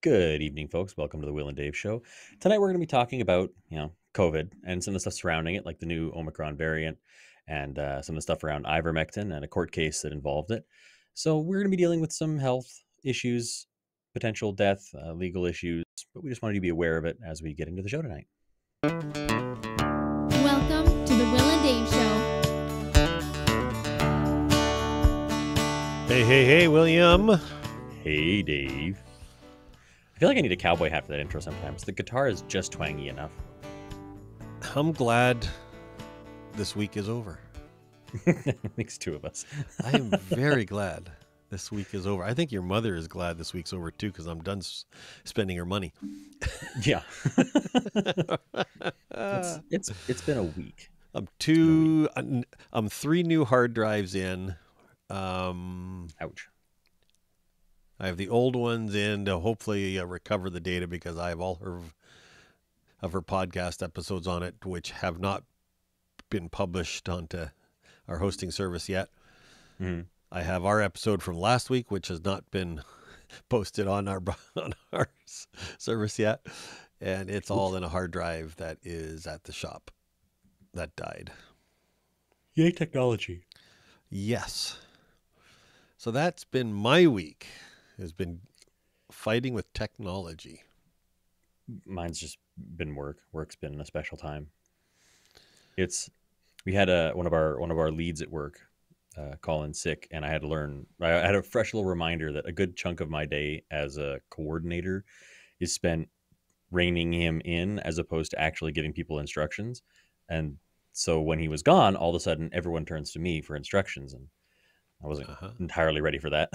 Good evening, folks. Welcome to the Will and Dave Show. Tonight we're going to be talking about, COVID and some of the stuff surrounding it, like the new Omicron variant and some of the stuff around ivermectin and a court case that involved it. So we're going to be dealing with some health issues, potential death, legal issues, but we just wanted you to be aware of it as we get into the show tonight. Welcome to the Will and Dave Show. Hey, William. Hey, Dave. I feel like I need a cowboy hat for that intro sometimes. The guitar is just twangy enough. I'm glad this week is over. Makes two of us. I am very glad this week is over. I think your mother is glad this week's over too, because I'm done spending her money. Yeah. It's been a week. I'm 3 new hard drives in. Ouch. I have the old ones in to hopefully recover the data, because I have all of her podcast episodes on it, which have not been published onto our hosting service yet. Mhm. I have our episode from last week, which has not been posted on our service yet, and it's all in a hard drive that is at the shop that died. Yay, technology. Yes. So that's been my week, has been fighting with technology. Mine's just been work. Work's been a special time. We had one of our leads at work call in sick, and I had to learn. I had a fresh little reminder that a good chunk of my day as a coordinator is spent reining him in as opposed to actually giving people instructions. And so when he was gone, all of a sudden everyone turns to me for instructions, and I wasn't entirely ready for that.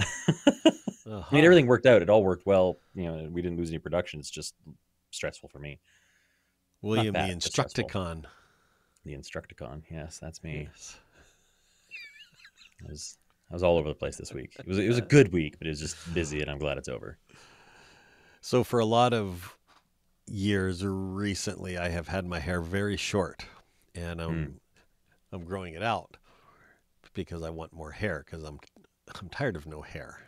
I mean, everything worked out. It all worked well. We didn't lose any production. It's just stressful for me. William, bad, the but stressful. Instructicon. The Instructicon. Yes, that's me. Yes. I was all over the place this week. It was a good week, but it was just busy, and I'm glad it's over. So for a lot of years recently, I have had my hair very short, and I'm growing it out because I want more hair, because I'm tired of no hair.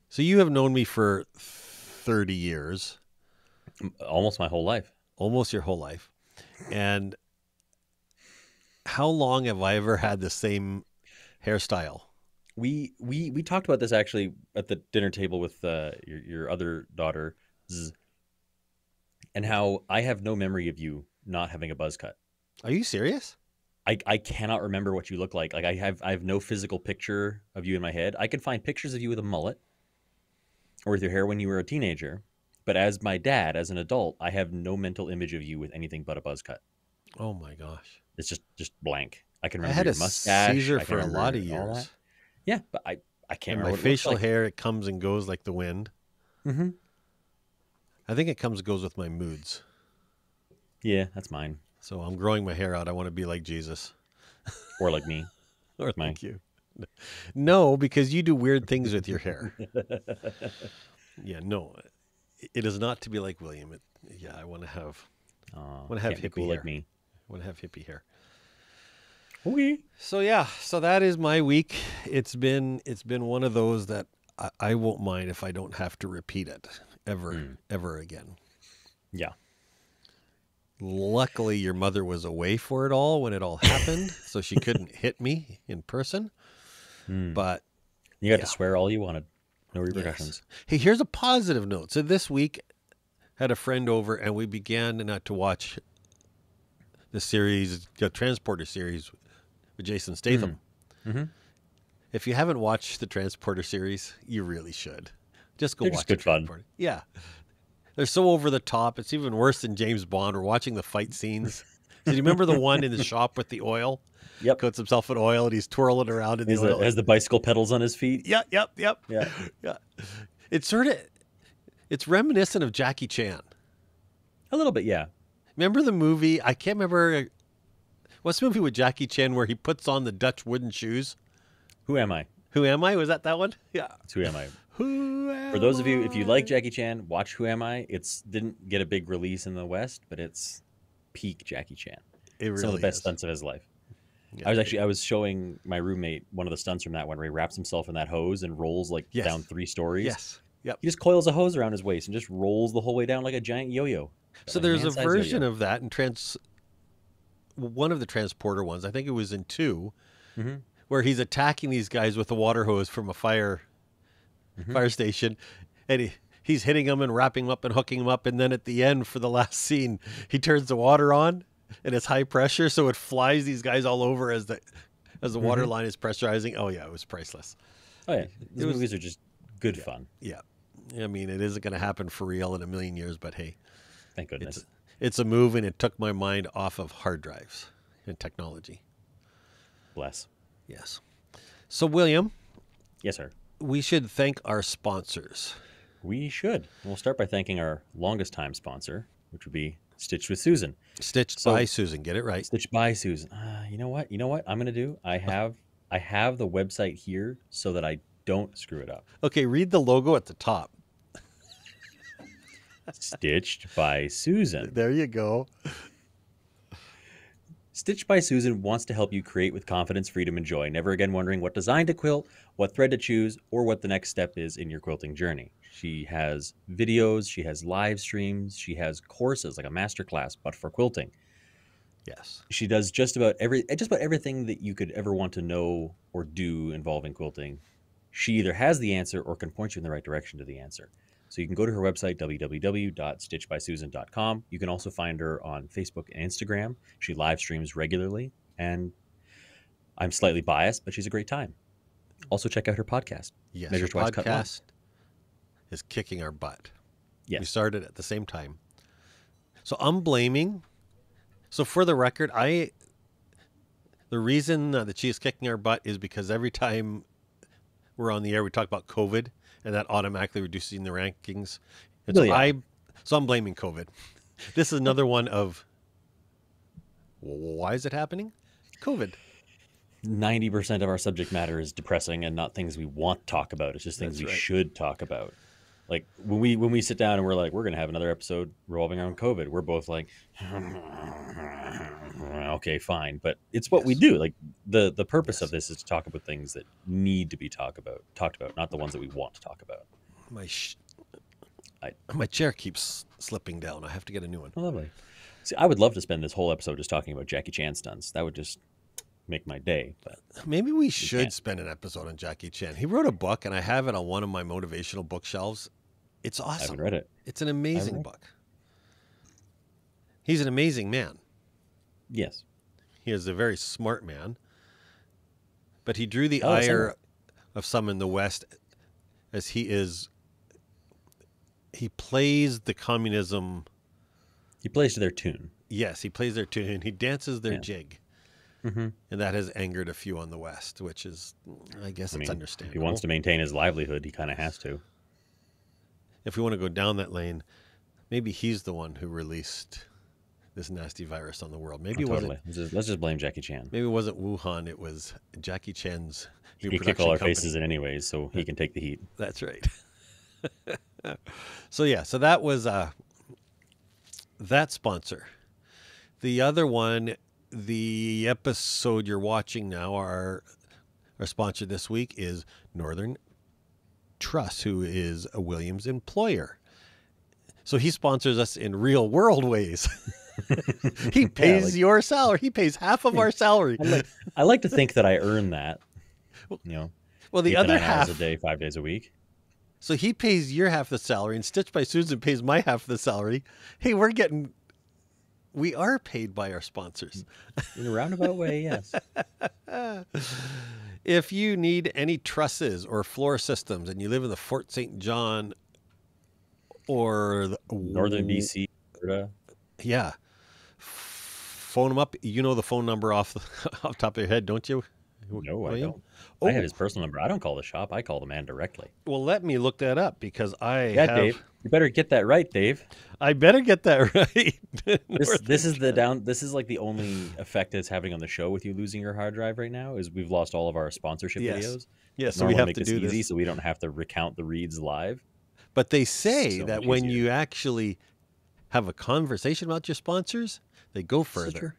So you have known me for 30 years. Almost my whole life. Almost your whole life. And how long have I ever had the same hairstyle? We talked about this actually at the dinner table with your other daughter, and how I have no memory of you not having a buzz cut. Are you serious? I cannot remember what you look like. Like I have no physical picture of you in my head. I can find pictures of you with a mullet or with your hair when you were a teenager. But as my dad, as an adult, I have no mental image of you with anything but a buzz cut. Oh my gosh. It's just blank. I can remember I had your a mustache. Caesar I for a can lot of remember all years. that. Yeah, but I can't And remember my what it looks facial like. hair, it comes and goes like the wind. Mm-hmm. I think it comes and goes with my moods. Yeah, that's mine. So I'm growing my hair out. I want to be like Jesus. Or like me. Or Mine. like you. No, because you do weird things with your hair. Yeah, no. It is not to be like William. I want to have Can't be hippie cool hair. like me. I want to have hippie hair. Okay. So that is my week. It's been one of those that I won't mind if I don't have to repeat it ever again. Yeah. Luckily, your mother was away for it all when it all happened, so she couldn't hit me in person. But You got to swear all you wanted. No repercussions. yes. Hey, here's a positive note. So this week, had a friend over, and we began to watch the series, the Transporter series, with Jason Statham. Mm-hmm. If you haven't watched the Transporter series, you really should. Just go They're watch just good the fun. Transporter. Yeah. They're so over the top. It's even worse than James Bond. We're watching the fight scenes. Do you remember the one in the shop with the oil? Yep. Coats himself in oil and he's twirling around in the oil. Has the bicycle pedals on his feet. Yep. Yeah. Yeah. It's reminiscent of Jackie Chan. A little bit, yeah. Remember the movie? I can't remember. What's the movie with Jackie Chan where he puts on the Dutch wooden shoes? Who am I? Who Am I? Was that one? Yeah. It's Who Am I? Who am For those of you, if you like I? Jackie Chan, watch Who Am I? It's didn't get a big release in the West, but it's peak Jackie Chan. It really Some of the best is. stunts of his life. Yeah. I was showing my roommate one of the stunts from that one where he wraps himself in that hose and rolls Yes. down 3 stories. Yes. Yep. He just coils a hose around his waist and just rolls the whole way down like a giant yo-yo. So Like there's a man-sized version yo-yo. of that in one of the Transporter ones. I think it was in 2, Mhm. where he's attacking these guys with a water hose from a fire station, and he's hitting them and wrapping them up and hooking them up, and then at the end for the last scene, he turns the water on, and it's high pressure, so it flies these guys all over as the water line is pressurizing. Oh yeah, it was priceless. Oh yeah, these was- movies are just good fun. Yeah, I mean it isn't going to happen for real in a million years, but hey, Thank goodness. it's a move, and it took my mind off of hard drives and technology. Bless. Yes. So William, Yes, sir. we should thank our sponsors. We should. We'll start by thanking our longest time sponsor, which would be Stitched with Susan. Stitched So- by Susan. Get it right. Stitched by Susan. You know what? I'm gonna do? I have the website here so that I don't screw it up. Okay, read the logo at the top. Stitched by Susan. There you go. Stitched by Susan wants to help you create with confidence, freedom, and joy, never again wondering what design to quilt, what thread to choose, or what the next step is in your quilting journey. She has videos, she has live streams, she has courses like a masterclass, but for quilting. Yes. She does just about everything that you could ever want to know or do involving quilting. She either has the answer or can point you in the right direction to the answer. So you can go to her website, www.stitchedbysusan.com. You can also find her on Facebook and Instagram. She live streams regularly, and I'm slightly biased, but she's a great time. Also check out her podcast. Yes, Measure her Twice, Cut Once. podcast is kicking our butt. We Yes. started at the same time. So I'm blaming. So for the record, the reason that she is kicking our butt is because every time we're on the air, we talk about COVID, and that automatically reducing the rankings. And so Well, yeah. I'm blaming COVID. This is another one of, why is it happening? COVID. 90% of our subject matter is depressing and not things we want to talk about. It's just things That's we right. should talk about. Like when we sit down and we're like, we're going to have another episode revolving around COVID, we're both like, okay, fine. But it's what we Yes. do. Like the purpose Yes. of this is to talk about things that need to be talked about, not the ones that we want to talk about. My chair keeps slipping down. I have to get a new one. Oh, lovely. See, I would love to spend this whole episode just talking about Jackie Chan stunts. That would just make my day. But Maybe we should can't. spend an episode on Jackie Chan. He wrote a book, and I have it on one of my motivational bookshelves. It's I awesome. haven't read it. It's an amazing read it. book. He's an amazing man. Yes. He is a very smart man. But he drew the Oh, ire of some in the West as he plays the communism. He plays to their tune. Yes, he plays their tune. He dances their Yeah. jig. Mm-hmm. And that has angered a few on the West, which is, I guess it's If understandable. he wants to maintain his livelihood, he kind of has to. If we want to go down that lane, maybe he's the one who released this nasty virus on the world. Maybe it Totally. wasn't. Let's just blame Jackie Chan. Maybe it wasn't Wuhan. It was Jackie Chan's new He kick production all our company. faces in anyways, so he can take the heat. That's right. So that was that sponsor. The other one, the episode you're watching now, our sponsor this week is Northern Truss, who is a Williams employer. So he sponsors us in real world ways. He pays your salary. He pays half of our salary. I like to think that I earn that. You know, Well, the 8 to other 9 hours half. a day, 5 days a week. So he pays your half the salary, and Stitched by Susan pays my half the salary. Hey, we are paid by our sponsors. In a roundabout way, yes. If you need any trusses or floor systems and you live in the Fort St. John or the Northern BC, Alberta. yeah, phone them up. You know the phone number off the top of your head, don't you? No, I William? don't. Oh, I have his personal number. I don't call the shop. I call the man directly. well, let me look that up because Yeah, Dave. You better get that right, Dave. I better get that right. This is this is like the only effect it's having on the show with you losing your hard drive right now is we've lost all of our sponsorship Yes. videos. Yeah, so we Normally have make to this do easy this. so we don't have to recount the reads live. But they say So that much when easier. you actually have a conversation about your sponsors, they go further. true.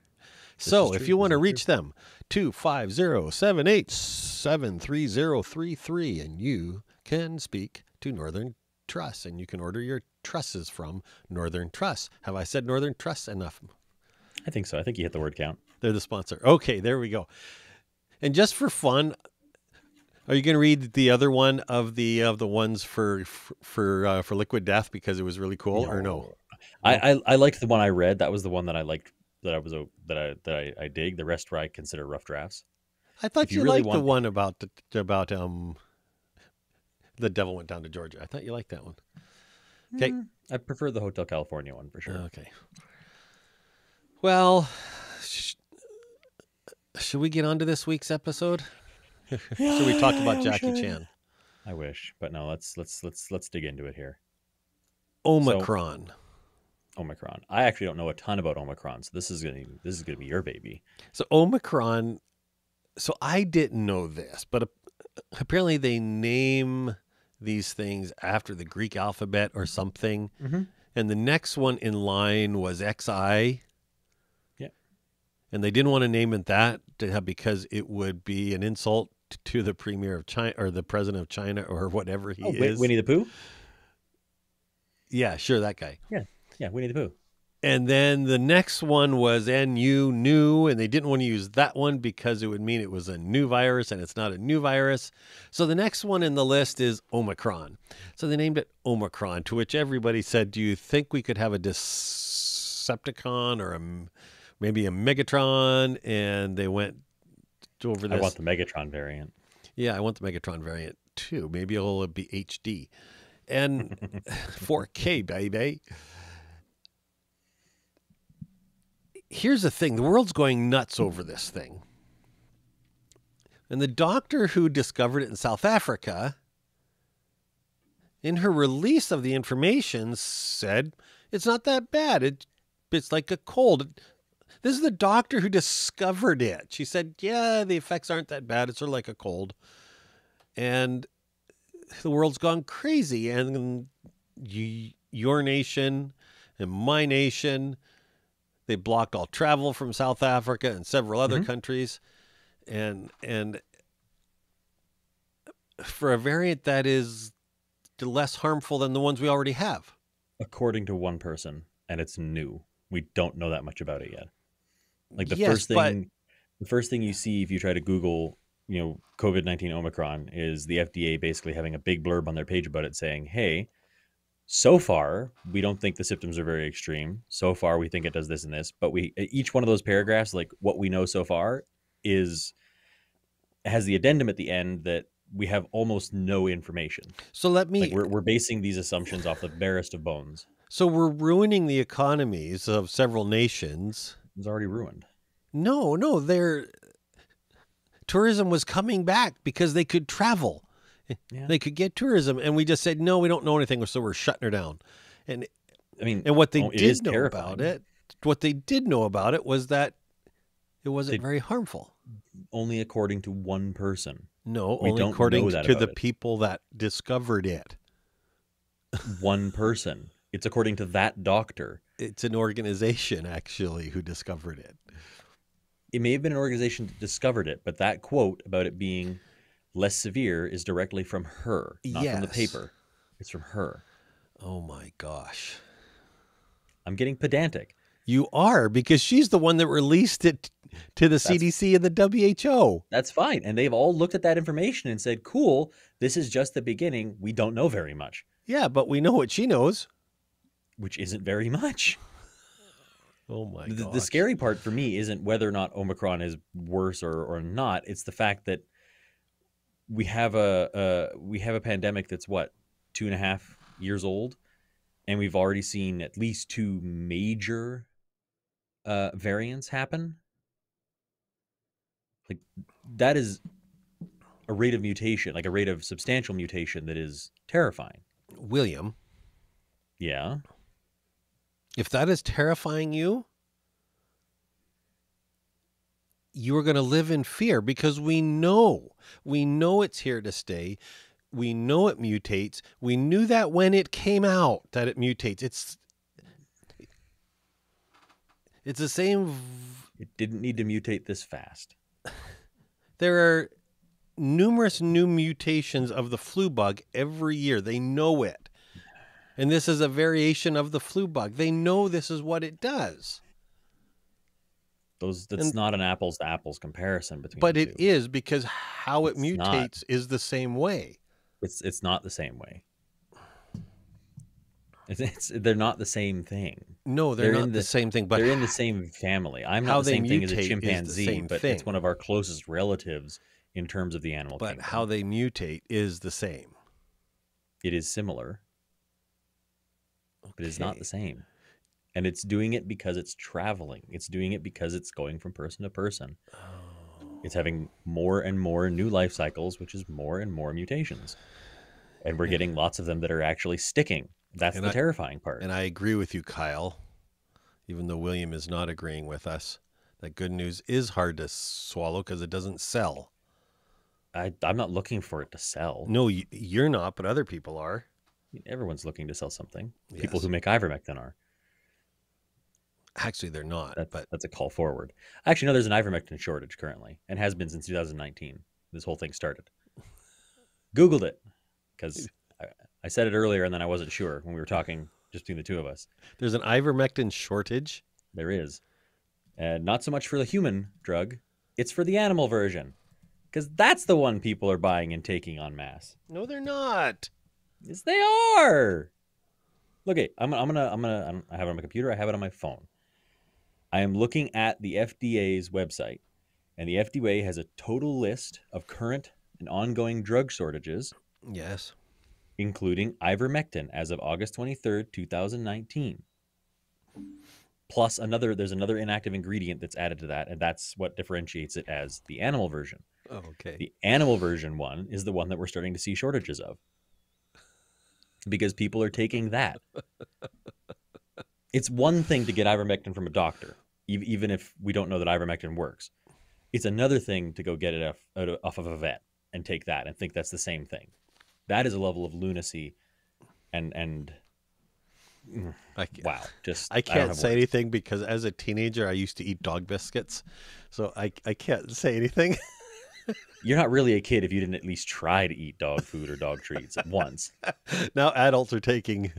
So is if true. you want This to is reach them, 250-787-3033, and you can speak to Northern Truss, and you can order your trusses from Northern Truss. Have I said Northern Truss enough? I think so. I think you hit the word count. They're the sponsor. Okay, there we go. And just for fun, are you going to read the other one of the ones for Liquid Death because it was really cool, or no? I liked the one I read. That was the one that I liked. That I dig. The rest were I consider rough drafts. I thought If you you really liked the want- one about the devil went down to Georgia. I thought you liked that one. Okay. I prefer the Hotel California one for sure. Okay. Well, should we get on to this week's episode? Should we talk about Jackie Chan? I wish, but no. Let's dig into it here. Omicron. Omicron. I actually don't know a ton about Omicron, so this is gonna be your baby. So Omicron. So I didn't know this, but apparently they name these things after the Greek alphabet or something. Mm-hmm. And the next one in line was XI. Yeah. And they didn't want to name it that because it would be an insult to the premier of China or the president of China or whatever he is. Winnie the Pooh? Yeah, sure, that guy. Yeah, Winnie the Pooh. And then the next one was NU, new, and they didn't want to use that one because it would mean it was a new virus, and it's not a new virus. So the next one in the list is Omicron. So they named it Omicron, to which everybody said, do you think we could have a Decepticon or maybe a Megatron? And they went over this. I want the Megatron variant. Yeah, I want the Megatron variant too. Maybe it'll be HD. And 4K, baby. Here's the thing. The world's going nuts over this thing. And the doctor who discovered it in South Africa, in her release of the information, said, it's not that bad. It's like a cold. This is the doctor who discovered it. She said, yeah, the effects aren't that bad. It's sort of like a cold. And the world's gone crazy. And your nation and my nation, they blocked all travel from South Africa and several other countries. And for a variant that is less harmful than the ones we already have. According to one person, and it's new. We don't know that much about it yet. Like the first thing you see if you try to Google, COVID-19 Omicron is the FDA basically having a big blurb on their page about it saying, hey, so far, we don't think the symptoms are very extreme. So far, we think it does this and this. But each one of those paragraphs, like what we know so far, has the addendum at the end that we have almost no information. So we're basing these assumptions off the barest of bones. So we're ruining the economies of several nations. It's already ruined. No, tourism was coming back because they could travel. Yeah. They could get tourism, and we just said, no, we don't know anything, so we're shutting her down. And what they did know about it was that it wasn't very harmful. Only according to one person. No, only according to the people that discovered it. One person. It's according to that doctor. It's an organization, actually, who discovered it. It may have been an organization that discovered it, but that quote about it being less severe is directly from her, not from the paper. It's from her. Oh, my gosh. I'm getting pedantic. You are, because she's the one that released it to the CDC and the WHO. That's fine. And they've all looked at that information and said, cool, this is just the beginning. We don't know very much. Yeah, but we know what she knows. Which isn't very much. Oh, my gosh. The scary part for me isn't whether or not Omicron is worse or not. It's the fact that we have a pandemic that's 2.5 years old, and we've already seen at least 2 major variants happen. Like that is a rate of mutation, like a rate of substantial mutation that is terrifying. William. Yeah. If that is terrifying you, you are going to live in fear because we know it's here to stay. We know it mutates. We knew that when it came out that it mutates. It's the same. It didn't need to mutate this fast. There are numerous new mutations of the flu bug every year. They know it. And this is a variation of the flu bug. They know this is what it does. That's not an apples to apples comparison between the two. But it is, because how it mutates is the same way. It's not the same way. They're not the same thing. No, they're not the same thing. But they're in the same family. I'm not the same thing as a chimpanzee, but it's one of our closest relatives in terms of the animal kingdom. But how they mutate is the same. It is similar. Okay. But it's not the same. And it's doing it because it's traveling. It's doing it because it's going from person to person. Oh. It's having more and more new life cycles, which is more and more mutations. And we're getting lots of them that are actually sticking. That's the terrifying part. And I agree with you, Kyle, even though William is not agreeing with us. That good news is hard to swallow because it doesn't sell. I'm not looking for it to sell. No, you're not, but other people are. Everyone's looking to sell something. Yes. People who make ivermectin are. Actually, they're not. But That's a call forward. Actually, no, there's an ivermectin shortage currently, and has been since 2019. This whole thing started. Googled it because I said it earlier, and then I wasn't sure when we were talking just between the two of us. there's an ivermectin shortage. There is, and not so much for the human drug; it's for the animal version, because that's the one people are buying and taking en masse. No, they're not. Yes, they are. Look, I have it on my computer. I have it on my phone. I am looking at the FDA's website, and the FDA has a total list of current and ongoing drug shortages, Yes. including ivermectin as of August 23rd, 2019. Plus there's another inactive ingredient that's added to that, and that's what differentiates it as the animal version. Oh, okay. The animal version one is the one that we're starting to see shortages of, because people are taking that. It's one thing to get ivermectin from a doctor, even if we don't know that ivermectin works. It's another thing to go get it off of a vet and take that and think that's the same thing. That is a level of lunacy and wow. Just I don't can't have say words. anything because as a teenager, I used to eat dog biscuits. So I can't say anything. You're not really a kid if you didn't at least try to eat dog food or dog treats once. Now adults are taking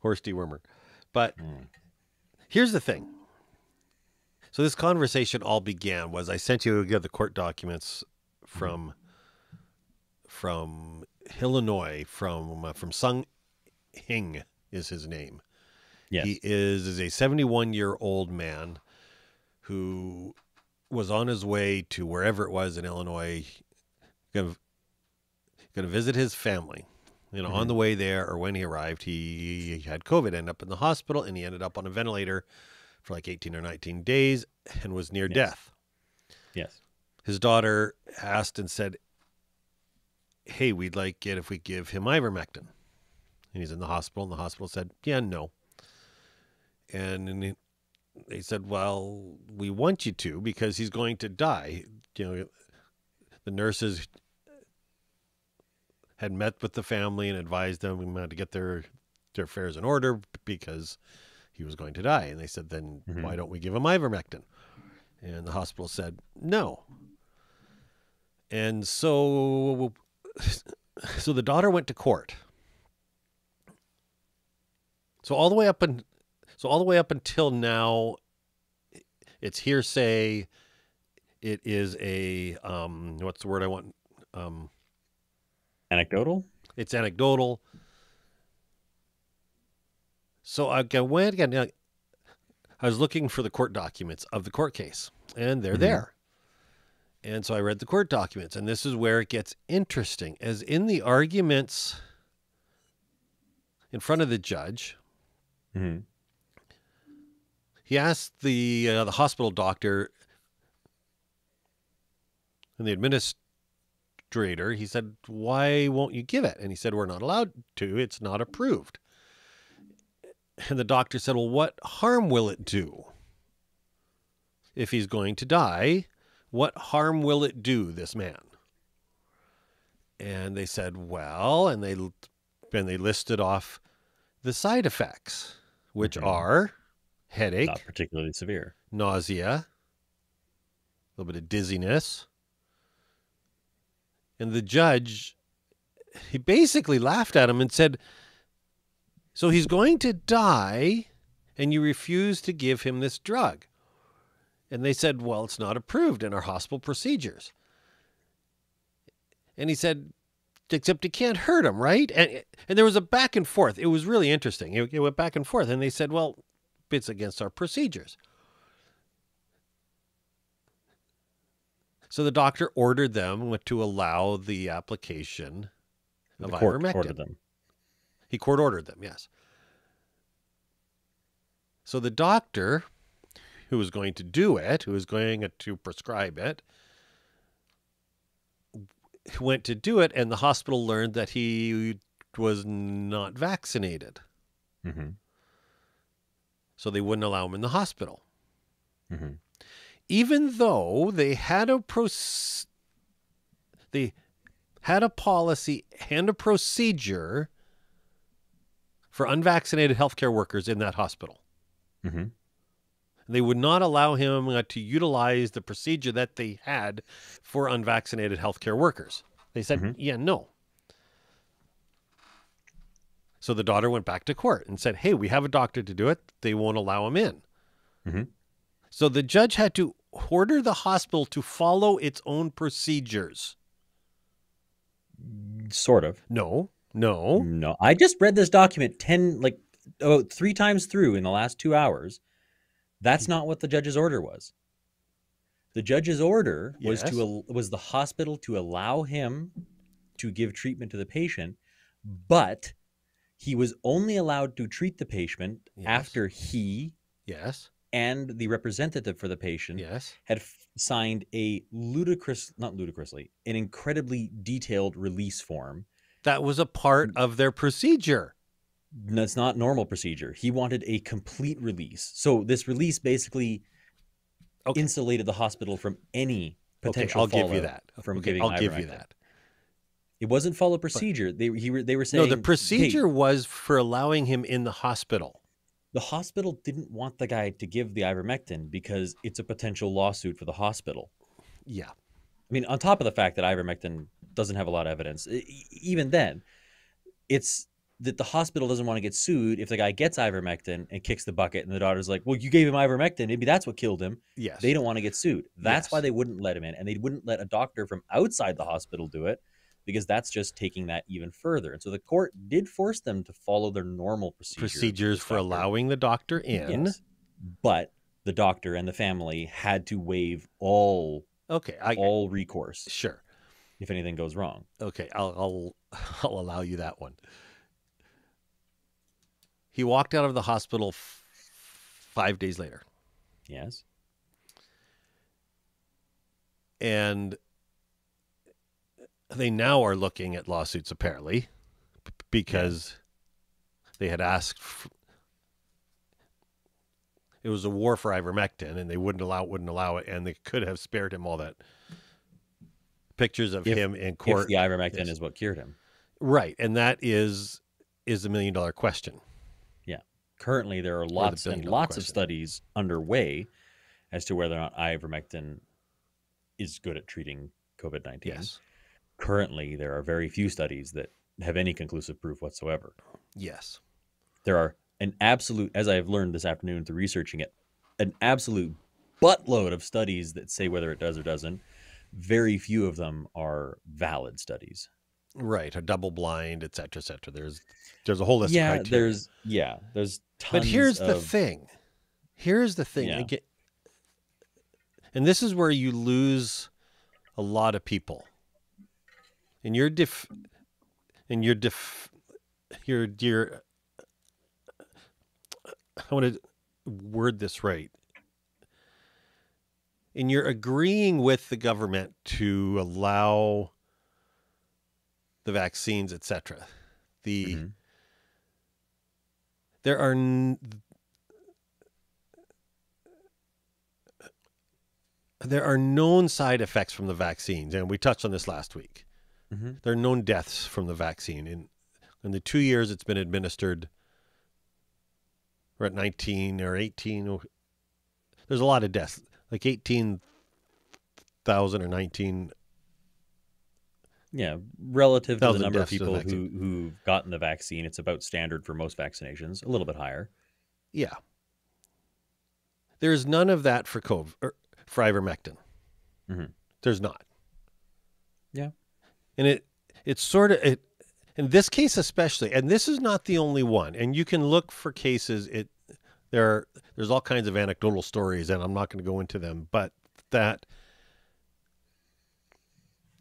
horse dewormer. But here's the thing. So this conversation all began was I sent you the court documents from Illinois, from Sung Hing is his name. Yes. He is a 71-year-old man who was on his way to wherever it was in Illinois, going to visit his family. You know, on the way there or when he arrived, he had COVID, ended up in the hospital, and he ended up on a ventilator for like 18 or 19 days and was near death. Yes. His daughter asked and said, hey, we'd like it if we give him ivermectin. And he's in the hospital, and the hospital said, yeah, no. And they said, well, we want you to because he's going to die. You know, the nurses had met with the family and advised them we had to get their affairs in order because he was going to die. And they said, then why don't we give him ivermectin? And the hospital said, no. And so the daughter went to court. So all the way up until now, it's hearsay. It is a what's the word I want? Anecdotal? It's anecdotal. So I was looking for the court documents of the court case, and they're there. And so I read the court documents, and this is where it gets interesting. As in the arguments in front of the judge, he asked the hospital doctor and the administrator, he said, why won't you give it? And he said, we're not allowed to. It's not approved. And the doctor said, well, what harm will it do? If he's going to die, what harm will it do this man? And they said, well, and they listed off the side effects, which are headache, Not particularly severe. nausea, a little bit of dizziness. And the judge, he basically laughed at him and said, so he's going to die and you refuse to give him this drug. And they said, well, it's not approved in our hospital procedures. And he said, except it can't hurt him, right? And there was a back and forth. It was really interesting. It went back and forth. And they said, well, it's against our procedures. So the doctor ordered them to allow the application of The court ivermectin. ordered them. He court ordered them, yes. So the doctor who was going to do it, who was going to prescribe it, went to do it, and the hospital learned that he was not vaccinated. So they wouldn't allow him in the hospital. Even though they had a policy and a procedure for unvaccinated healthcare workers in that hospital. They would not allow him to utilize the procedure that they had for unvaccinated healthcare workers. They said, yeah, no. So the daughter went back to court and said, hey, we have a doctor to do it. They won't allow him in. Mm-hmm. So the judge had to order the hospital to follow its own procedures. Sort of. No. I just read this document 3 times through in the last 2 hours. That's not what the judge's order was. The judge's order was was the hospital to allow him to give treatment to the patient, but he was only allowed to treat the patient after he and the representative for the patient had signed an incredibly detailed release form. That was a part of their procedure. That's not normal procedure. He wanted a complete release. So this release basically insulated the hospital from any potential fallout. I'll give you that. I'll give you that. It wasn't follow procedure. They were saying no. The procedure was for allowing him in the hospital. The hospital didn't want the guy to give the ivermectin because it's a potential lawsuit for the hospital. Yeah. I mean, on top of the fact that ivermectin doesn't have a lot of evidence, even then, it's that the hospital doesn't want to get sued if the guy gets ivermectin and kicks the bucket and the daughter's like, well, you gave him ivermectin. Maybe that's what killed him. Yes. They don't want to get sued. That's why they wouldn't let him in. And they wouldn't let a doctor from outside the hospital do it because that's just taking that even further. And so the court did force them to follow their normal procedures for allowing the doctor in. Yes. But the doctor and the family had to waive all recourse. Sure. If anything goes wrong. Okay, I'll allow you that one. He walked out of the hospital 5 days later. Yes. And they now are looking at lawsuits, apparently, because they had asked. It was a war for ivermectin, and they wouldn't allow it, and they could have spared him all that. Pictures of him in court. If the ivermectin is what cured him. Right, and that is the $1 million question. Yeah. Currently, there are lots and lots of studies underway as to whether or not ivermectin is good at treating COVID-19. Yes. Currently, there are very few studies that have any conclusive proof whatsoever. Yes. There are an absolute, as I have learned this afternoon through researching it, an absolute buttload of studies that say whether it does or doesn't. Very few of them are valid studies. Right, a double blind, et cetera, et cetera. There's a whole list of criteria. There's tons. But here's the thing. Again, and this is where you lose a lot of people. And I want to word this right. And you're agreeing with the government to allow the vaccines, et cetera. There are known side effects from the vaccines, and we touched on this last week. Mm-hmm. There are known deaths from the vaccine. In the 2 years it's been administered, we're at 19 or 18. There's a lot of deaths, like 18,000 or 19. Yeah, relative to the number of people who've gotten the vaccine, it's about standard for most vaccinations, a little bit higher. Yeah. There's none of that for COVID, or for ivermectin. Mm-hmm. There's not. Yeah. And it's sort of, in this case especially, and this is not the only one, and you can look for cases, there's all kinds of anecdotal stories, and I'm not going to go into them, but that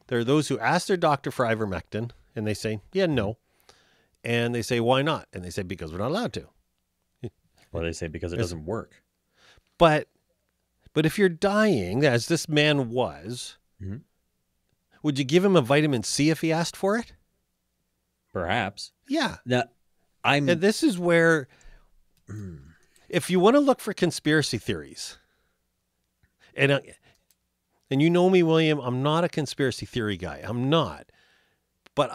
there are those who ask their doctor for ivermectin, and they say, yeah, no. And they say, why not? And they say, because we're not allowed to. Or they say, because it doesn't work. But if you're dying, as this man was, mm-hmm. would you give him a vitamin C if he asked for it? Perhaps. Yeah. Now, and this is where, if you want to look for conspiracy theories, and you know me, William, I'm not a conspiracy theory guy. I'm not. But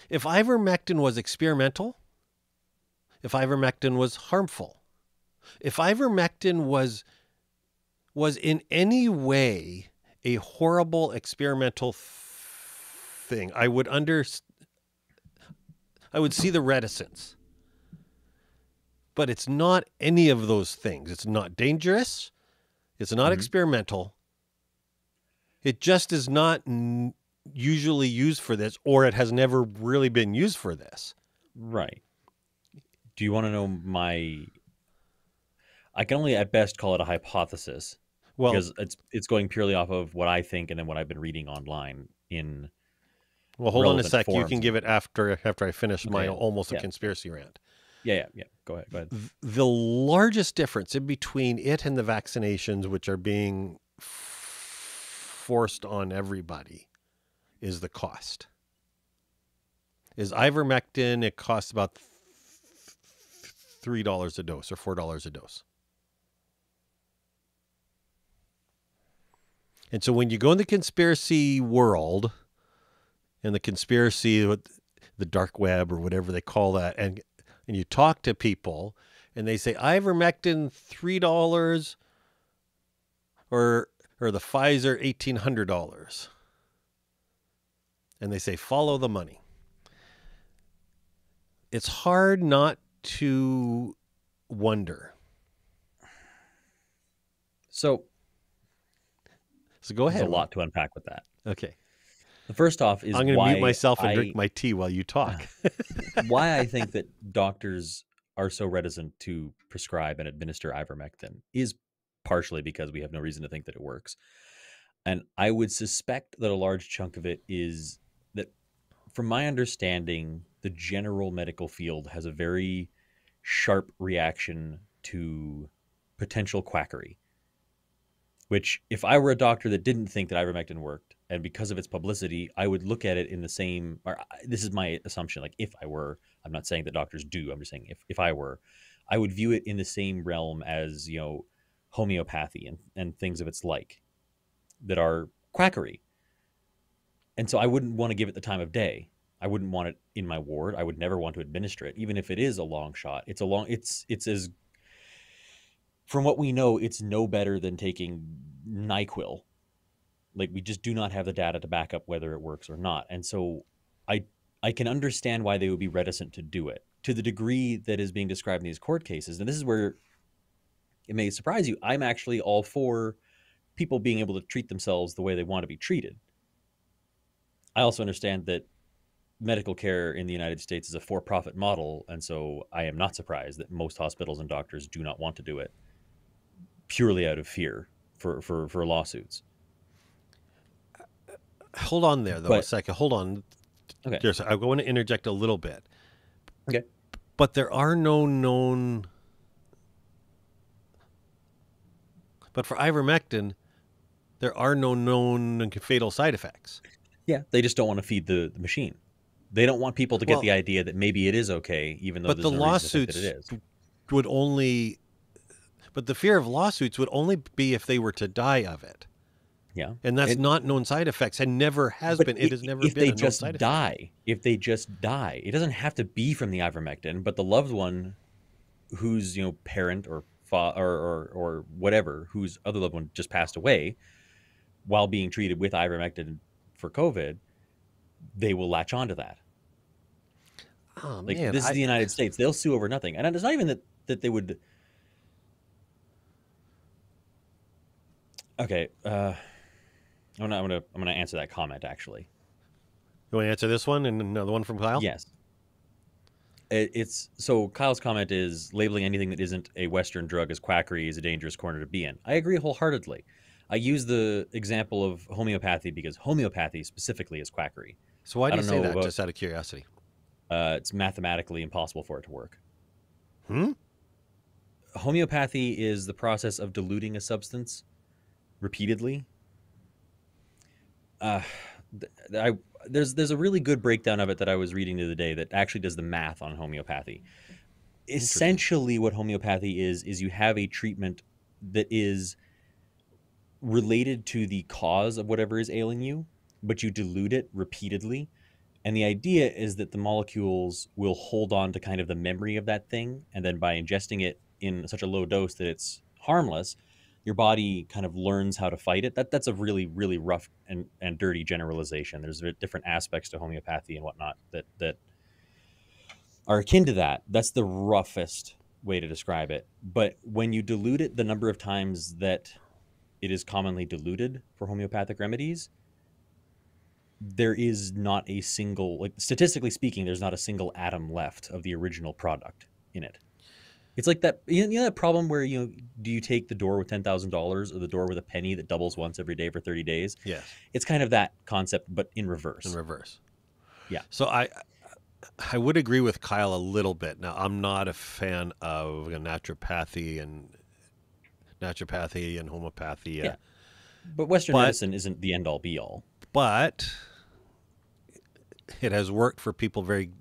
if ivermectin was experimental, if ivermectin was harmful. If ivermectin was in any way a horrible experimental thing, I would see the reticence. But it's not any of those things. It's not dangerous. It's not experimental. It just is not usually used for this, or it has never really been used for this. Right. Do you want to know I can only at best call it a hypothesis, Well, because it's going purely off of what I think and then what I've been reading online in hold on a relevant sec. You forums. can give it after I finish my Okay. almost a Yeah. conspiracy rant. Yeah. Go ahead. The largest difference in between it and the vaccinations, which are being forced on everybody, is the cost. Is ivermectin, it costs about $3 a dose or $4 a dose. And so when you go in the conspiracy world and the conspiracy, the dark web or whatever they call that, and you talk to people and they say ivermectin $3 or the Pfizer $1,800, and they say follow the money. It's hard not to wonder. So go ahead. there's a lot to unpack with that. Okay. The first off is I'm going to why mute myself and I- drink my tea while you talk. why I think that doctors are so reticent to prescribe and administer ivermectin is partially because we have no reason to think that it works. And I would suspect that a large chunk of it is that, from my understanding, the general medical field has a very sharp reaction to potential quackery. Which, if I were a doctor that didn't think that ivermectin worked, and because of its publicity, I would look at it in the same, or this is my assumption, like if I were, I'm not saying that doctors do, I'm just saying if I were, I would view it in the same realm as, homeopathy and things of its like that are quackery. And so I wouldn't want to give it the time of day. I wouldn't want it in my ward. I would never want to administer it, even if it is a long shot. It's as, from what we know, it's no better than taking NyQuil. Like, we just do not have the data to back up whether it works or not. And so I can understand why they would be reticent to do it to the degree that is being described in these court cases. And this is where it may surprise you. I'm actually all for people being able to treat themselves the way they want to be treated. I also understand that medical care in the United States is a for-profit model. And so I am not surprised that most hospitals and doctors do not want to do it purely out of fear for lawsuits. Hold on there, though, a second. Hold on. Okay. Just, I want to interject a little bit. Okay. But there are no known... But for ivermectin, there are no known fatal side effects. Yeah, they just don't want to feed the machine. They don't want people to get the idea that maybe it is okay, even though but there's the no lawsuits reason to think that it is. would only... But the fear of lawsuits would only be if they were to die of it. Yeah. And that's not known side effects and never has But been. It has never if been they a known just side effect. die, if they just die, it doesn't have to be from the ivermectin, but the loved one whose parent or or whatever, whose other loved one just passed away while being treated with ivermectin for COVID, they will latch onto that. Oh, Like, man. this is the United States. They'll sue over nothing. And it's not even that they would. Okay. I'm gonna answer that comment, actually. You want to answer this one and another one from Kyle? Yes. It's so Kyle's comment is labeling anything that isn't a Western drug as quackery is a dangerous corner to be in. I agree wholeheartedly. I use the example of homeopathy because homeopathy specifically is quackery. So why do you say that, about, just out of curiosity? It's mathematically impossible for it to work. Hmm? Homeopathy is the process of diluting a substance repeatedly. There's a really good breakdown of it that I was reading the other day that actually does the math on homeopathy. Essentially, what homeopathy is you have a treatment that is related to the cause of whatever is ailing you, but you dilute it repeatedly, And the idea is that the molecules will hold on to kind of the memory of that thing. And then by ingesting it in such a low dose that it's harmless, your body kind of learns how to fight it. That's a really, really rough and dirty generalization. There's different aspects to homeopathy and whatnot that are akin to that. That's the roughest way to describe it. But when you dilute it the number of times that it is commonly diluted for homeopathic remedies, there is not a single, like statistically speaking, there's not a single atom left of the original product in it. It's like that, that problem where, do you take the door with $10,000 or the door with a penny that doubles once every day for 30 days? Yes. It's kind of that concept, but in reverse. In reverse. Yeah. So I would agree with Kyle a little bit. Now, I'm not a fan of naturopathy and homeopathy. Yeah. But Western medicine isn't the end all be all. But it has worked for people very,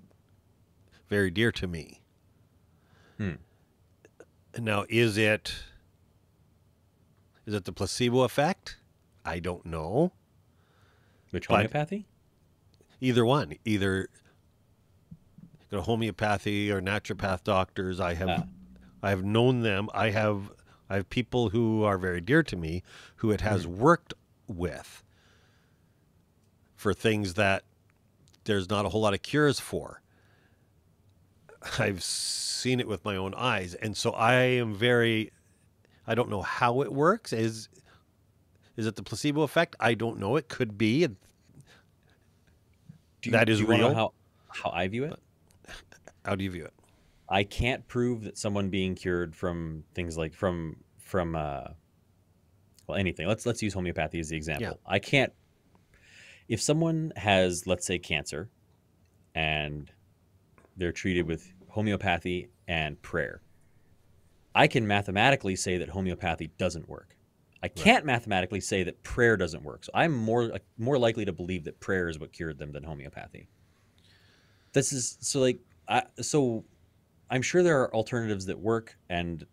very dear to me. Now, is it the placebo effect? I don't know. Which homeopathy? Either one. Either homeopathy or naturopath doctors. I have known them. I have people who are very dear to me who it has worked with for things that there's not a whole lot of cures for. I've seen it with my own eyes. And so I don't know how it works. Is it the placebo effect? I don't know. It could be. That is real. Do you know how I view it? How do you view it? I can't prove that someone being cured from things like from anything. Let's use homeopathy as the example. Yeah. I can't. If someone has, let's say, cancer, and they're treated with homeopathy and prayer, I can mathematically say that homeopathy doesn't work. I can't mathematically say that prayer doesn't work. So I'm more likely to believe that prayer is what cured them than homeopathy. This is so I'm sure there are alternatives that work and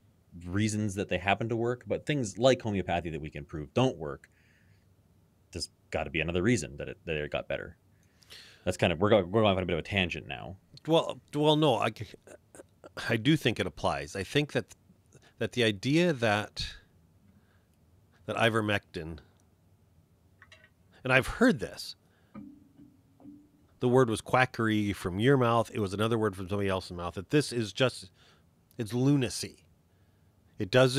reasons that they happen to work, but things like homeopathy that we can prove don't work, there's got to be another reason that it got better. That's kind of, we're going on a bit of a tangent now. Well, no, I do think it applies. I think that the idea that ivermectin, and I've heard this, the word was quackery from your mouth. It was another word from somebody else's mouth. That this is it's lunacy. It just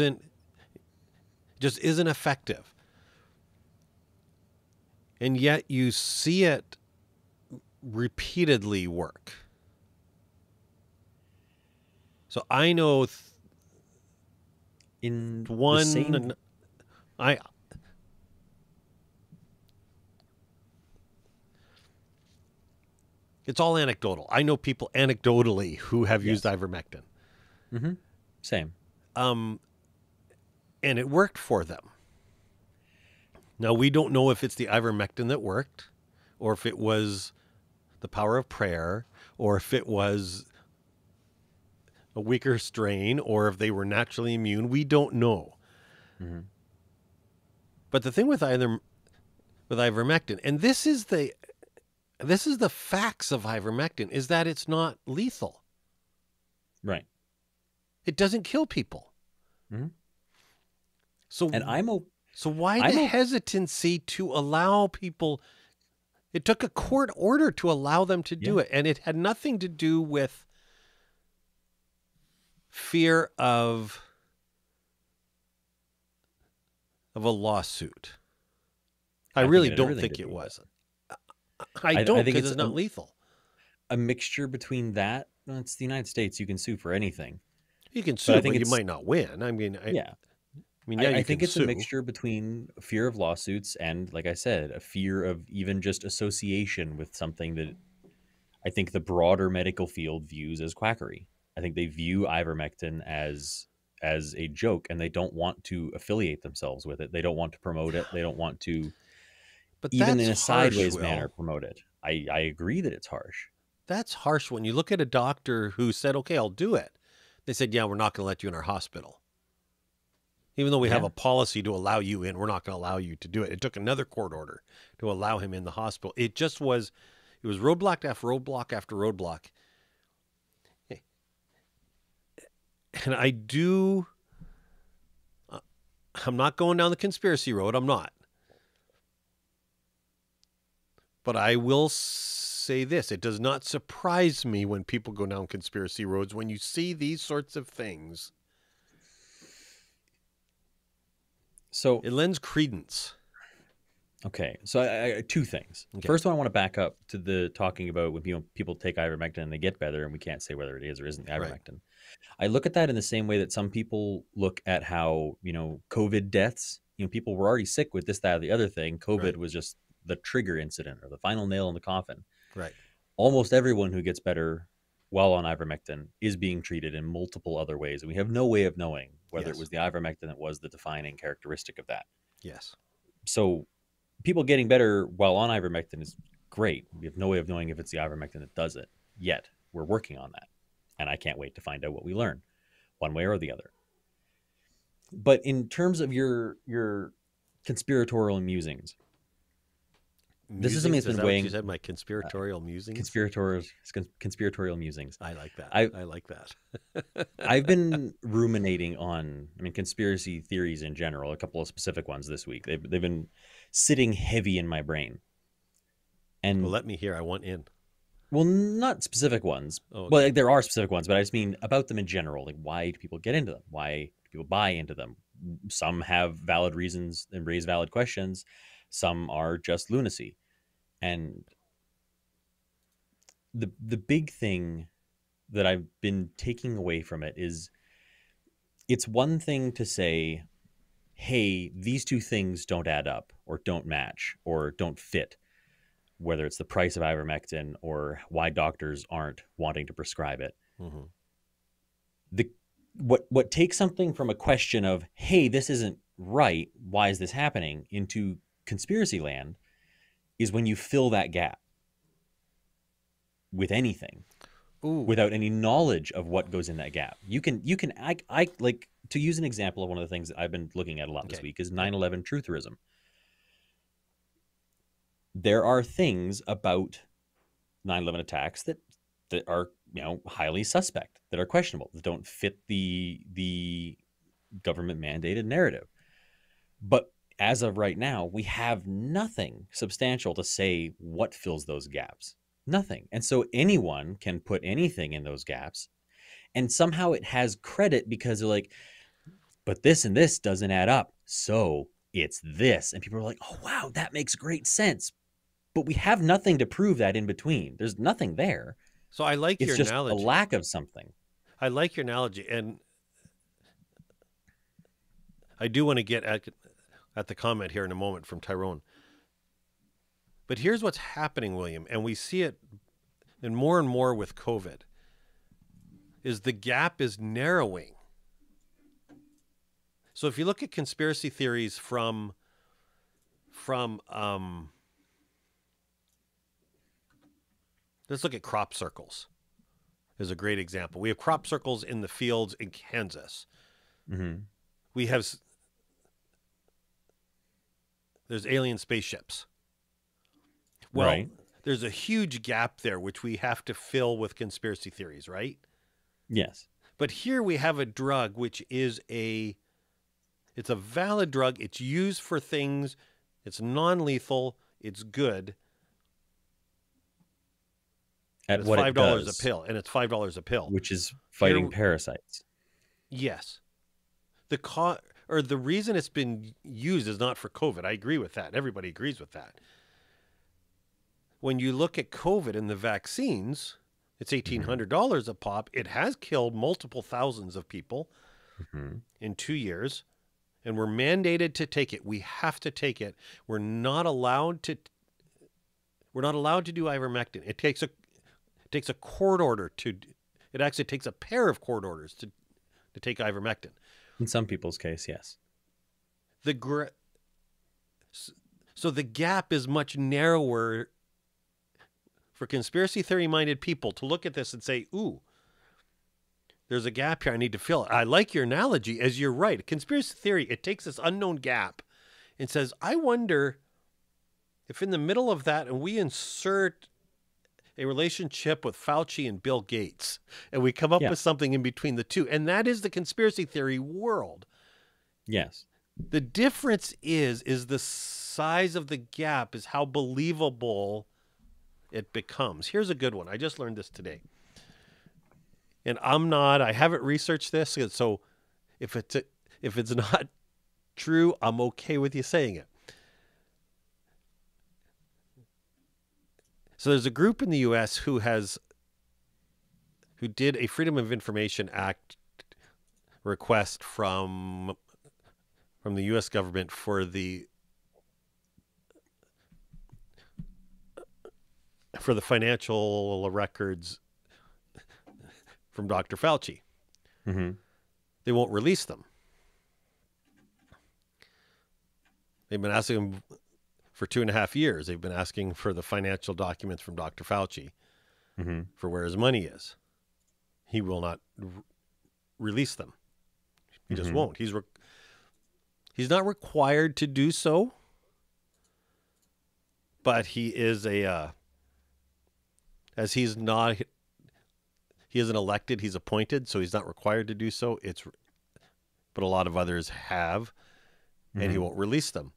isn't effective. And yet you see it repeatedly work. So I know it's all anecdotal. I know people anecdotally who have used ivermectin. Mm-hmm. Same. And it worked for them. Now, we don't know if it's the ivermectin that worked, or if it was the power of prayer, or if it was a weaker strain, or if they were naturally immune. We don't know. Mm-hmm. But the thing with ivermectin, and this is the facts of ivermectin, is that it's not lethal. Right. It doesn't kill people. Mm-hmm. So why the hesitancy to allow people? It took a court order to allow them to do it, and it had nothing to do with fear of a lawsuit. I really don't think it was. I don't think it's not lethal. A mixture between that. Well, it's the United States. You can sue for anything. You can sue, but you might not win. I think it's a mixture between fear of lawsuits and, like I said, a fear of even just association with something that I think the broader medical field views as quackery. I think they view ivermectin as a joke, and they don't want to affiliate themselves with it. They don't want to promote it. They don't want to, but even in a sideways manner, promote it. I agree that it's harsh. That's harsh when you look at a doctor who said, okay, I'll do it. They said, yeah, we're not going to let you in our hospital. Even though we have a policy to allow you in, we're not going to allow you to do it. It took another court order to allow him in the hospital. It just was, It was roadblock after roadblock after roadblock. And I'm not going down the conspiracy road. I'm not. But I will say this. It does not surprise me when people go down conspiracy roads. When you see these sorts of things, So it lends credence. okay, so I two things. Okay. First one, I want to back up to the talking about when people take ivermectin and they get better, and we can't say whether it is or isn't the Right. ivermectin. I look at that in the same way that some people look at how, COVID deaths, people were already sick with this, that, or the other thing. COVID Right. was just the trigger incident or the final nail in the coffin. Right. Almost everyone who gets better while on ivermectin is being treated in multiple other ways. And we have no way of knowing whether Yes. it was the ivermectin that was the defining characteristic of that. Yes. So people getting better while on ivermectin is great. We have no way of knowing if it's the ivermectin that does it yet. We're working on that. And I can't wait to find out what we learn, one way or the other. But in terms of your conspiratorial musings, this is something that's been that what weighing. you said, my conspiratorial musings? Conspiratorial musings. I like that. I- I like that. I've been ruminating on, conspiracy theories in general, a couple of specific ones this week. They've been sitting heavy in my brain. And Well, let me hear. I want in. well, not specific ones. Oh, okay. Well, like, there are specific ones, but I just mean about them in general. Like, why do people get into them? Why do people buy into them? Some have valid reasons and raise valid questions. Some are just lunacy. And the big thing that I've been taking away from it is, it's one thing to say, hey, these two things don't add up or don't match or don't fit, whether it's the price of ivermectin or why doctors aren't wanting to prescribe it. Mm-hmm. What takes something from a question of, hey, this isn't right, why is this happening, into conspiracy land is when you fill that gap with anything Ooh. without any knowledge of what goes in that gap. I like to use an example of one of the things that I've been looking at a lot this Okay. week is 9/11 trutherism. There are things about 9/11 attacks that are highly suspect, that are questionable, that don't fit the government mandated narrative. But as of right now, we have nothing substantial to say what fills those gaps. Nothing. And so anyone can put anything in those gaps, and somehow it has credit because they're like, but this and this doesn't add up, so it's this. And people are like, oh wow, that makes great sense. But we have nothing to prove that in between. There's nothing there. So I like It's your just analogy. a lack of something. I like your analogy, and I do want to get at the comment here in a moment from Tyrone. But here's what's happening, William, and we see it and more with COVID, is the gap is narrowing. So if you look at conspiracy theories from let's look at crop circles. Is a great example. We have crop circles in the fields in Kansas. Mm-hmm. We have there's alien spaceships. Well, Right. there's a huge gap there which we have to fill with conspiracy theories, right? Yes. But here we have a drug which is it's a valid drug. It's used for things. It's non-lethal. It's good. At It's what $5 it does, a pill, and it's $5 a pill. which is fighting Here- parasites. Yes. The reason it's been used is not for COVID. I agree with that. Everybody agrees with that. When you look at COVID and the vaccines, it's $1,800 a pop. It has killed multiple thousands of people Mm-hmm. in 2 years, and we're mandated to take it. We have to take it. We're not allowed to do ivermectin. It takes a court order it actually takes a pair of court orders to take ivermectin. In some people's case, yes. So the gap is much narrower for conspiracy theory minded people to look at this and say, ooh, there's a gap here. I need to fill it. I like your analogy, as you're right. Conspiracy theory, it takes this unknown gap and says, I wonder if in the middle of that, and we insert a relationship with Fauci and Bill Gates, and we come up Yeah. with something in between the two. And that is the conspiracy theory world. Yes. The difference is the size of the gap is how believable it becomes. Here's a good one. I just learned this today. And I haven't researched this, so if it's not true, I'm okay with you saying it. So there's a group in the US who did a Freedom of Information Act request from the US government for the financial records from Dr. Fauci. Mm-hmm. They won't release them. They've been asking him for 2.5 years. They've been asking for the financial documents from Dr. Fauci Mm-hmm. for where his money is. He will not release them. He just won't. He's not required to do so, but he is as he isn't elected, he's appointed, so he's not required to do so. But a lot of others have, and he won't release them.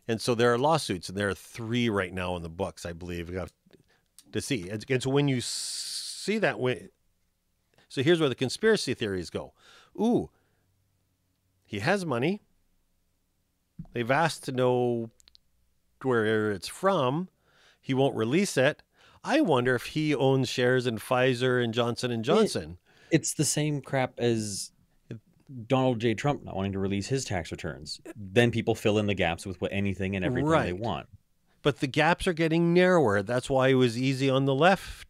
And so there are lawsuits, and there are 3 right now in the books, I believe, we have to see. And so when you see that way, so here's where the conspiracy theories go. Ooh, he has money. They've asked to know where it's from. He won't release it. I wonder if he owns shares in Pfizer and Johnson & Johnson. It's the same crap as Donald J. Trump not wanting to release his tax returns. Then people fill in the gaps with anything and everything they want. But the gaps are getting narrower. That's why it was easy on the left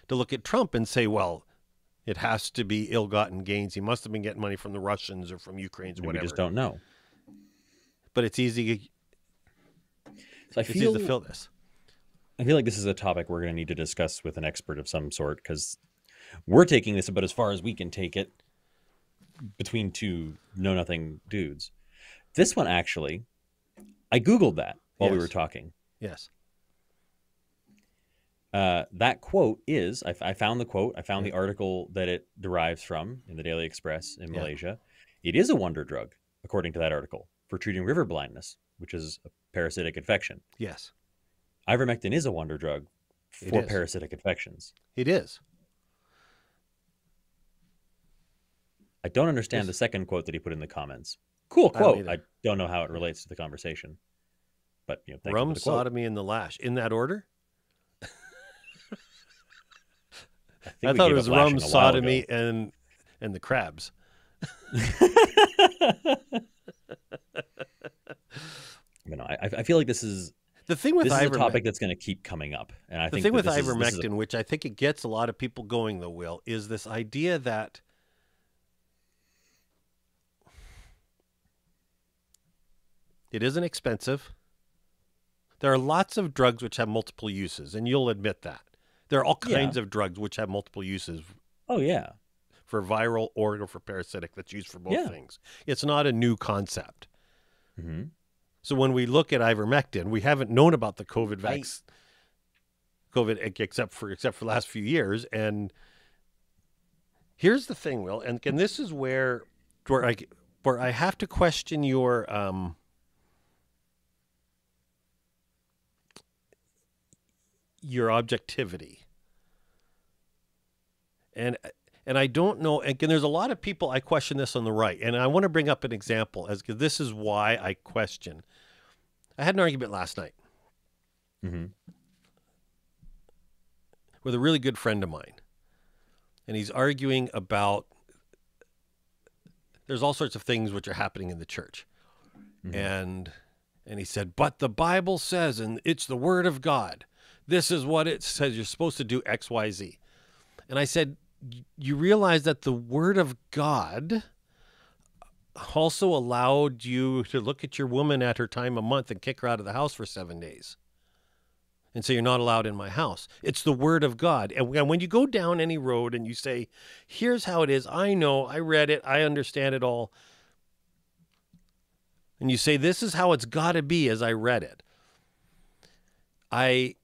to look at Trump and say, well, it has to be ill-gotten gains. He must have been getting money from the Russians or from Ukrainians or whatever. We just don't know. But it's easy. So It's easy to fill this. I feel like this is a topic we're going to need to discuss with an expert of some sort, because we're taking this about as far as we can take it between 2 know-nothing dudes. This one, actually, I Googled that while we were talking. Yes. That quote is, I found the quote, I found the article that it derives from in the Daily Express in Malaysia. It is a wonder drug, according to that article, for treating river blindness, which is a parasitic infection. Yes. Ivermectin is a wonder drug for parasitic infections. It is. I don't understand the second quote that he put in the comments. Cool quote. I don't know how it relates to the conversation. But thank you Rum, for the quote. sodomy, and the lash. In that order? I thought it was rum, sodomy, and the crabs. I feel like this is the thing with this is a topic that's going to keep coming up, and I think the thing with this ivermectin, which I think it gets a lot of people going, though, Will, is this idea that it isn't expensive. There are lots of drugs which have multiple uses, and you'll admit that. There are all kinds of drugs which have multiple uses. Oh, yeah. For viral or for parasitic, that's used for both things. It's not a new concept. Mm-hmm. So when we look at ivermectin, we haven't known about the COVID vaccine, except for the last few years. And here's the thing, Will, and this is where I have to question your objectivity. And I don't know. And there's a lot of people I question this on the right. And I want to bring up an example because this is why I question. I had an argument last night with a really good friend of mine. And he's arguing about there's all sorts of things which are happening in the church. And he said, but the Bible says, and it's the word of God. This is what it says. You're supposed to do X, Y, Z. And I said, you realize that the word of God also allowed you to look at your woman at her time a month and kick her out of the house for 7 days. And say, you're not allowed in my house. It's the word of God. And when you go down any road and you say, here's how it is. I know, I read it. I understand it all. And you say, this is how it's got to be as I read it. I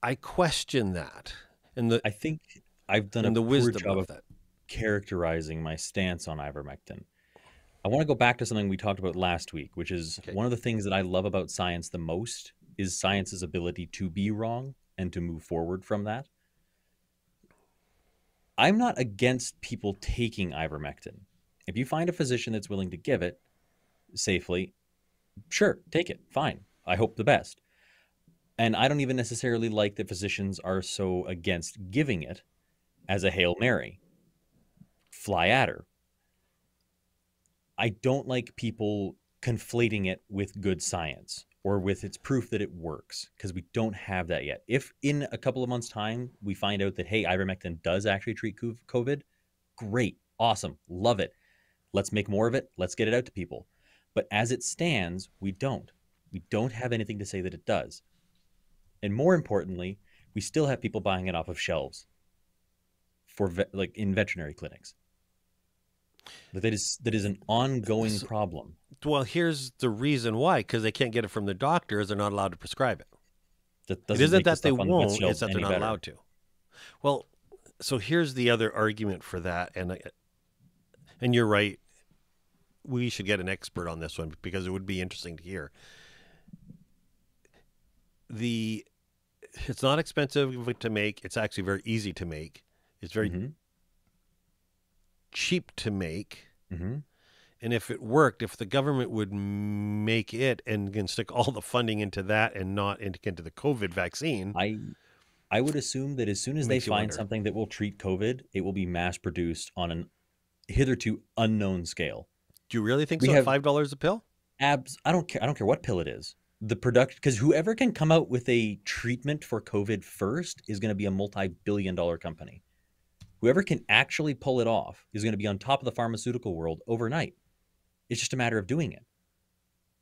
I question that and I think I've done a the poor wisdom job of of that. characterizing my stance on ivermectin. I want to go back to something we talked about last week, which is Okay. one of the things that I love about science the most is science's ability to be wrong and to move forward from that. I'm not against people taking ivermectin. If you find a physician that's willing to give it safely, sure, take it. Fine. I hope the best. And I don't even necessarily like that physicians are so against giving it as a Hail Mary. Fly at her. I don't like people conflating it with good science or with its proof that it works because we don't have that yet. If in a couple of months' time we find out that, hey, ivermectin does actually treat COVID, great, awesome, love it. Let's make more of it. Let's get it out to people. But as it stands, we don't. We don't have anything to say that it does. And more importantly, we still have people buying it off of shelves for like in veterinary clinics. That is an ongoing problem. Well, here's the reason why, because they can't get it from the doctors. They're not allowed to prescribe it. That It doesn't isn't make the that they stuff on the vet won't, it's shelves that they're any not better. allowed to. Well, so here's the other argument for that, and you're right. We should get an expert on this one because it would be interesting to hear. It's not expensive to make. It's actually very easy to make. It's very cheap to make. Mm-hmm. And if it worked, if the government would make it and can stick all the funding into that and not into the COVID vaccine, I would assume that as soon as they makes you find wonder. something that will treat COVID, it will be mass produced on an hitherto unknown scale. Do you really think We so? have At $5 a pill? I don't care. I don't care what pill it is. The product, because whoever can come out with a treatment for COVID first is going to be a multi-billion-dollar company. Whoever can actually pull it off is going to be on top of the pharmaceutical world overnight. It's just a matter of doing it.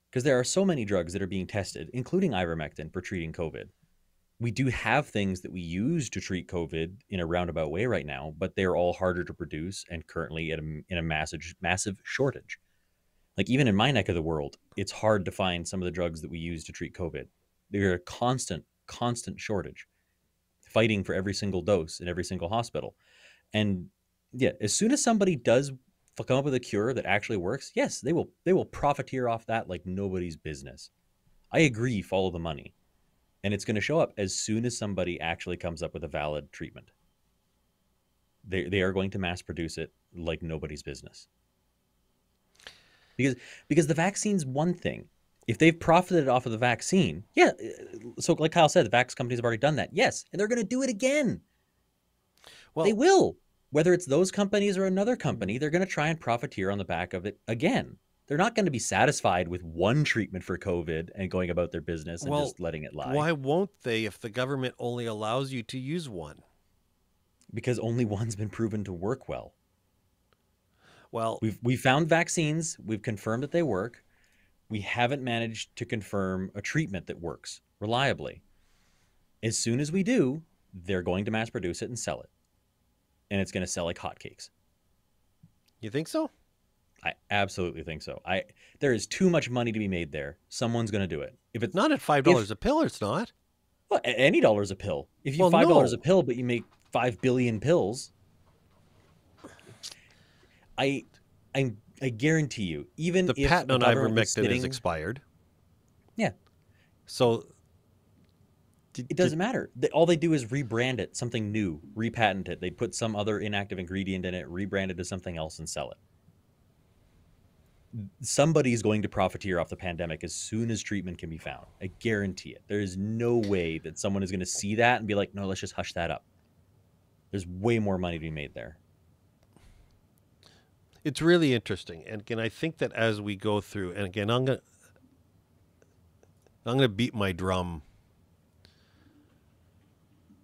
Because there are so many drugs that are being tested, including ivermectin, for treating COVID. We do have things that we use to treat COVID in a roundabout way right now, but they're all harder to produce and currently in a massive shortage. Like even in my neck of the world, it's hard to find some of the drugs that we use to treat COVID. They're a constant shortage, fighting for every single dose in every single hospital. And yeah, as soon as somebody does come up with a cure that actually works, yes, they will profiteer off that like nobody's business. I agree, follow the money. And it's going to show up as soon as somebody actually comes up with a valid treatment. They are going to mass produce it like nobody's business. Because the vaccine's one thing. If they've profited off of the vaccine, yeah. So like Kyle said, the vax companies have already done that. Yes, and they're going to do it again. Well, They will. Whether it's those companies or another company, they're going to try and profiteer on the back of it again. They're not going to be satisfied with one treatment for COVID and going about their business and just letting it lie. why won't they if the government only allows you to use one? Because only one's been proven to work well. Well, We've found vaccines. We've confirmed that they work. We haven't managed to confirm a treatment that works reliably. As soon as we do, they're going to mass produce it and sell it. And it's going to sell like hotcakes. you think so? I absolutely think so. There is too much money to be made there. Someone's going to do it. If it's Not at $5 a pill, it's not. well, any dollar's a pill. If you Well, $5 no. a pill, but you make 5 billion pills, I guarantee you, even The if patent the on government was ivermectin is sitting, expired. yeah, So it doesn't matter. All they do is rebrand it, something new, repatent it. They put some other inactive ingredient in it, rebrand it as something else, and sell it. Somebody's going to profiteer off the pandemic as soon as treatment can be found. I guarantee it. There is no way that someone is going to see that and be like, no, let's just hush that up. There's way more money to be made there. it's really interesting. And again, I think that as we go through, and again, I'm gonna beat my drum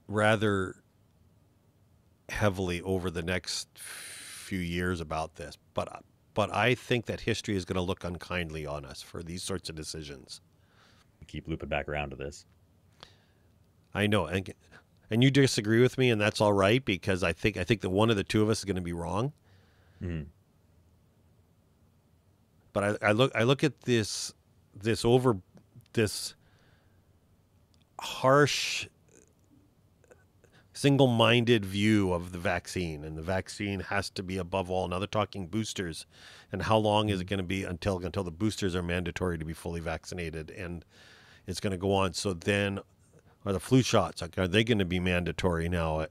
rather heavily over the next few years about this, but I think that history is going to look unkindly on us for these sorts of decisions. Keep looping back around to this. I know, and you disagree with me, and that's all right because I think that one of the two of us is going to be wrong. Mm-hmm. But I look at this harsh single-minded view of the vaccine, and the vaccine has to be above all. Now they're talking boosters, and how long is it going to be until the boosters are mandatory to be fully vaccinated, and it's going to go on. So then, are the flu shots, are they going to be mandatory now,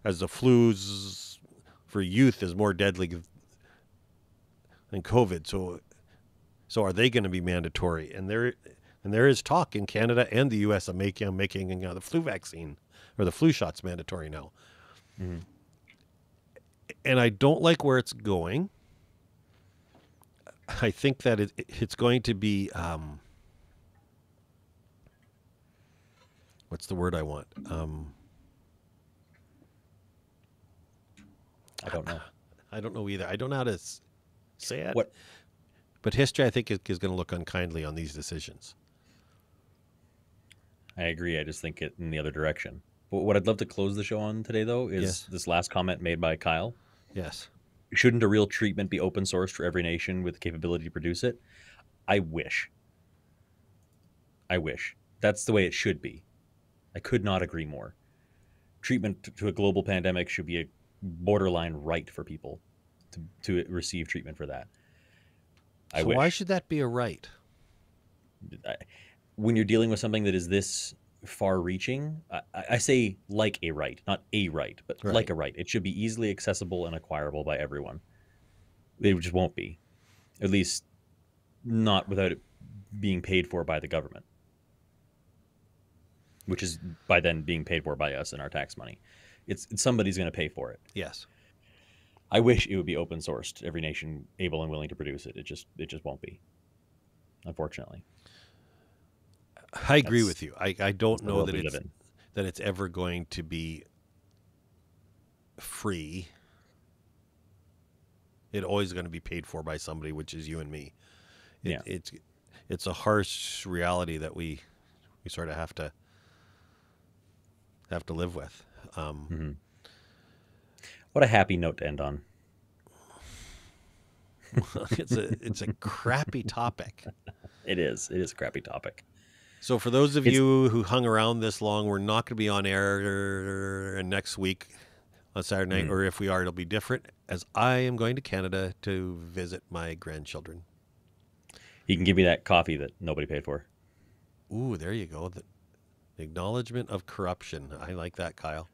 as the flus for youth is more deadly than COVID? So are they going to be mandatory? And there is talk in Canada and the U.S. of making the flu vaccine or the flu shots mandatory now. Mm-hmm. And I don't like where it's going. I think that it's going to be, what's the word I want? I don't know. I don't know either. I don't know how to say it. What? But history, I think, is going to look unkindly on these decisions. I agree. I just think it in the other direction. But what I'd love to close the show on today, though, is this last comment made by Kyle. Yes. Shouldn't a real treatment be open sourced for every nation with the capability to produce it? I wish. That's the way it should be. I could not agree more. Treatment to a global pandemic should be a borderline right for people to receive treatment for that. So why should that be a right? When you're dealing with something that is this far-reaching, I say like a right, not a right, but Right. like a right. It should be easily accessible and acquirable by everyone. It just won't be, at least not without it being paid for by the government, which is by then being paid for by us and our tax money. It's somebody's going to pay for it. Yes. I wish it would be open sourced. Every nation able and willing to produce it. It just won't be, unfortunately. I agree with you. I don't know world that we live in. it's ever going to be free. It's always going to be paid for by somebody, which is you and me. Yeah. It's a harsh reality that we sort of have to live with. Mm-hmm. What a happy note to end on. It's a crappy topic. It is a crappy topic. So for those of you who hung around this long, we're not going to be on air next week on Saturday night, or if we are, it'll be different, as I am going to Canada to visit my grandchildren. You can give me that coffee that nobody paid for. Ooh, there you go. The acknowledgement of corruption. I like that, Kyle.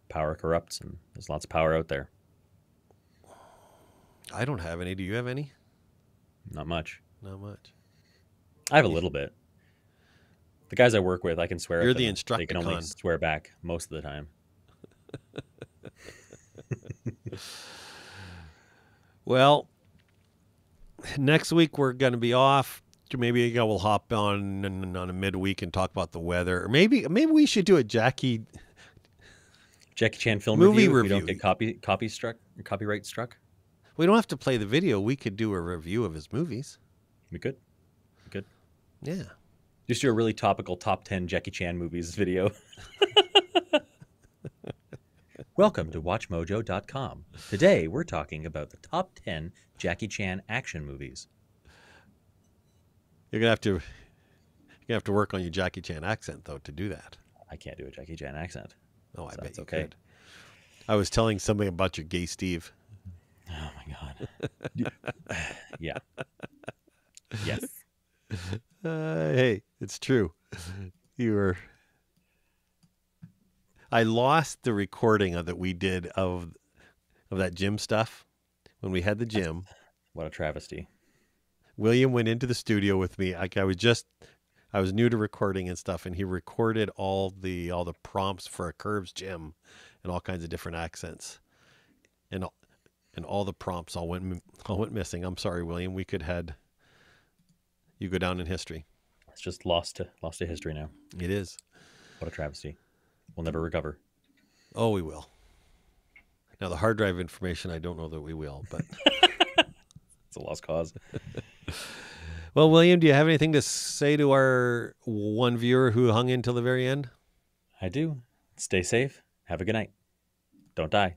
Power corrupts, and there's lots of power out there. I don't have any. Do you have any? Not much. Not much. I have a little bit. The guys I work with, I can swear You're at them. the Instructicon. They can only swear back most of the time. Well, next week we're going to be off. Maybe we'll hop on a midweek and talk about the weather. Or maybe we should do a Jackie Chan film movie review. If we don't review. get copyright struck. We don't have to play the video. We could do a review of his movies. We could. Yeah. Just do a really topical top 10 Jackie Chan movies video. Welcome to WatchMojo.com. Today we're talking about the top 10 Jackie Chan action movies. You're gonna have to work on your Jackie Chan accent though to do that. I can't do a Jackie Chan accent. Oh, I So bet that's you okay. could. I was telling somebody about your gay Steve. Oh my God. Yeah. Yes. Hey, it's true. I lost the recording that we did of that gym stuff when we had the gym. What a travesty. William went into the studio with me. I was new to recording and stuff, and he recorded all the prompts for a Curves gym and all kinds of different accents, and all the prompts all went missing. I'm sorry, William. We could had you go down in history. It's just lost to history now. It is. What a travesty. We'll never recover. Oh, we will. Now the hard drive information, I don't know that we will, but It's a lost cause. well, William, do you have anything to say to our one viewer who hung in till the very end? I do. Stay safe. Have a good night. Don't die.